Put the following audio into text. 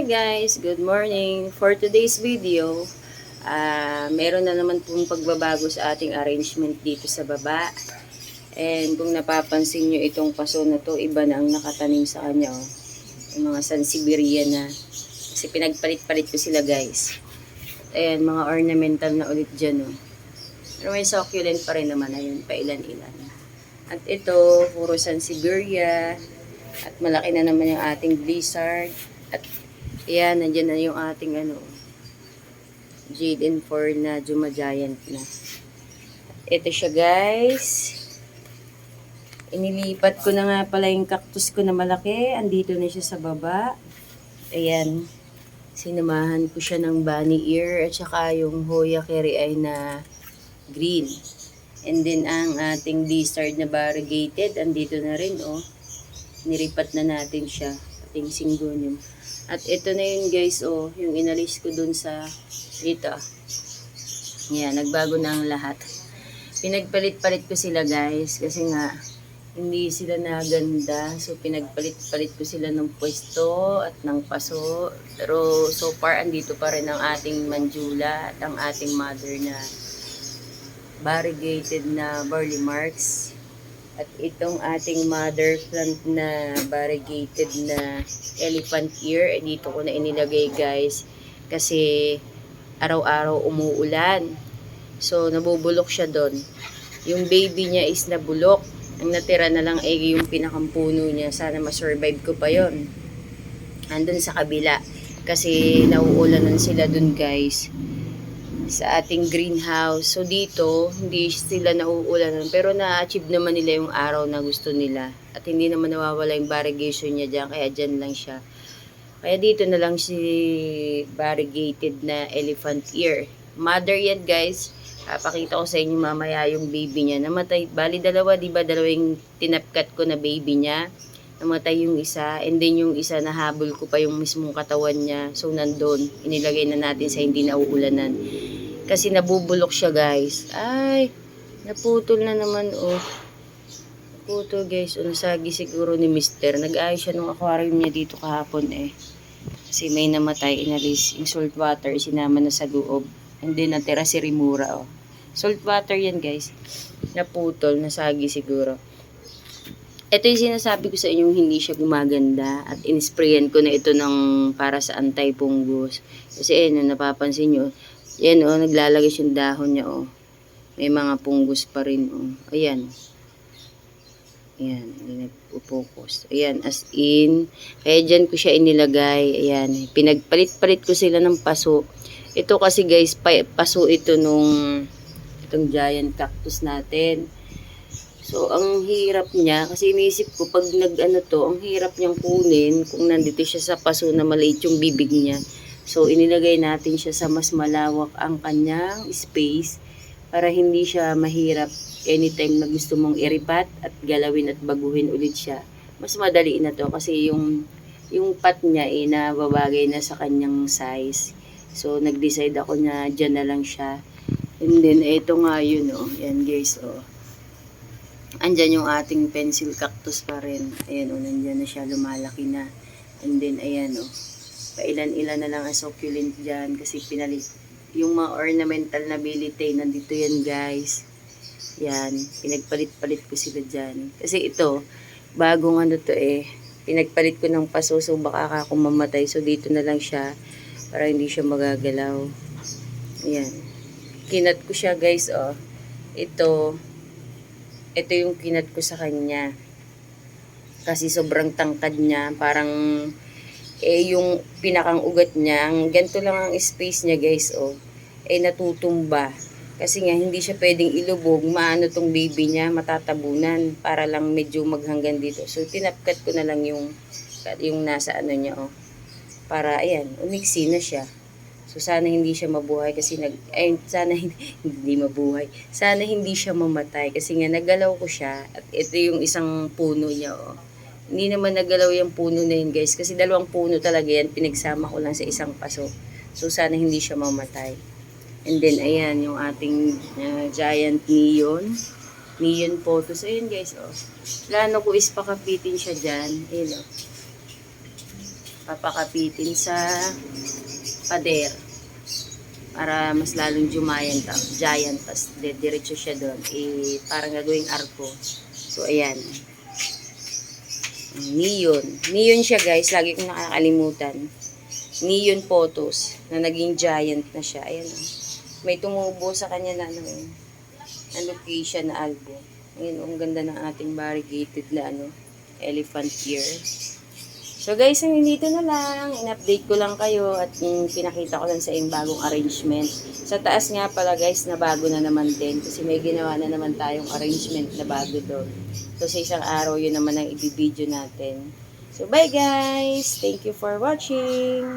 guys, good morning. For today's video, meron na naman pong pagbabago sa ating arrangement dito sa baba. And kung napapansin nyo itong paso na to, iba na ang nakatanim sa kanya. Oh. Yung mga Sansevieria na. Kasi pinagpalit-palit ko sila guys. Ayan, mga ornamental na ulit dyan. Oh. Pero may succulent pa rin naman. Ayun, pailan-ilan. At ito, puro Sansevieria. At malaki na naman yung ating blizzard. At ayan, nandyan na yung ating Jade and Fern na Juma Giant na. Ito siya guys. Inilipat ko na nga pala yung cactus ko na malaki. Andito na siya sa baba. Ayan. Sinamahan ko siya ng bunny ear at saka yung Hoya Kerrii na green. And then ang ating blizzard na variegated, andito na rin oh. Niripat na natin siya. Ating Syngonium. At ito na yun guys, oh, yung inalis ko dun sa dito. Yan, nagbago na ang lahat. Pinagpalit-palit ko sila guys, kasi nga, hindi sila naganda. So, pinagpalit-palit ko sila ng pwesto at ng paso. Pero, so far, andito pa rin ang ating Manjula at ang ating mother na variegated na Barley Marks. At itong ating mother plant na variegated na elephant ear, dito ko na inilagay guys. Kasi araw-araw umuulan. So, nabubulok siya doon. Yung baby niya is nabulok. Ang natira na lang ay yung pinakampuno niya. Sana ma-survive ko pa yon. Andun sa kabila. Kasi nauulanan sila doon guys. Sa ating greenhouse. So dito, hindi sila nauulanan. Pero na-achieve naman nila yung araw na gusto nila. At hindi naman nawawala yung variegation niya dyan. Kaya dyan lang siya. Kaya dito na lang si variegated na elephant ear. Mother yan guys. Pakita ko sa inyo mamaya yung baby niya. Namatay. Bali dalawa, diba? Dalawa yung tinapkat ko na baby niya. Namatay yung isa. And then yung isa nahabol ko pa yung mismong katawan niya. So nandun. Inilagay na natin sa hindi nauulanan. Kasi nabubulok siya guys. Ay, naputol na naman oh. Naputol guys. O nasagi siguro ni Mister. Nag-ayos siya ng aquarium niya dito kahapon eh. Kasi may namatay. Inalis yung salt water. Sinama na sa loob. And then natira si Rimura oh. Salt water yan guys. Naputol. Nasagi siguro. Ito yung sinasabi ko sa inyo, hindi siya gumaganda. At in-sprayan ko na ito ng para sa anti-fungus. Kasi ayun, napapansin nyo. Yan oh, naglalagay yung dahon niya oh. May mga fungus pa rin oh. Ayan. Ayan, hindi nagpo-focus. Ayan, as in. Kaya dyan ko siya inilagay. Ayan, pinagpalit-palit ko sila ng paso. Ito kasi guys, paso ito itong giant cactus natin. So, ang hirap niya, kasi iniisip ko, pag ang hirap niyang kunin kung nandito siya sa paso na maliit yung bibig niya. So, inilagay natin siya sa mas malawak ang kanyang space para hindi siya mahirap anytime na gusto mong iripat at galawin at baguhin ulit siya. Mas madali na to kasi yung pot niya nababagay na sa kanyang size. So, nag-decide ako na dyan na lang siya. And then, ito nga yun, oh. Yan guys, oh. Andyan yung ating pencil cactus pa rin. Ayan, oh, nandyan na siya, lumalaki na. And then, ayan, oh. Pailan-ilan na lang ang succulent dyan kasi pinalit. Yung mga ornamental na bilite, nandito yan guys. Yan, pinagpalit-palit ko sila dyan. Kasi ito, bagong to eh. Pinagpalit ko ng paso, so baka ako mamatay. So, dito na lang siya para hindi siya magagalaw. Ayan. Kinat ko siya guys, oh. Ito yung kinat ko sa kanya. Kasi sobrang tangkad niya. Parang, yung pinakang ugat niya, ganito lang ang space niya guys, oh. Natutumba. Kasi nga, hindi siya pwedeng ilubog. Maano tong baby niya, matatabunan. Para lang medyo maghanggan dito. So, tinapkat ko na lang yung nasa niya, oh. Para, ayan, umiksi na siya. So, sana hindi siya mabuhay kasi sana hindi mabuhay. Sana hindi siya mamatay kasi nga nagalaw ko siya at ito yung isang puno niya, oh. Hindi naman nagalaw yung puno na yun, guys, kasi dalawang puno talaga yan, pinagsama ko lang sa isang paso. So, sana hindi siya mamatay. And then, ayan, yung ating giant neon photos. Ayun, guys, oh. Plano ko is pakapitin siya dyan. Ayun, oh. papakapitin sa pader para mas lalong giant, tas diretso siya doon. Parang gagawing arko. So, ayan. Neon. Neon siya guys. Lagi kong nakakalimutan. Neon photos na naging giant na siya. Ayan o. May tumubo sa kanya na location na album. Ayan, ang ganda ng ating variegated na elephant ear. So guys, dito na lang. In-update ko lang kayo at pinakita ko lang sa yung bagong arrangement. Sa taas nga pala guys, na bago na naman din. Kasi may ginawa na naman tayong arrangement na bago doon. So sa isang araw, yun naman ang i-video natin. So bye guys! Thank you for watching!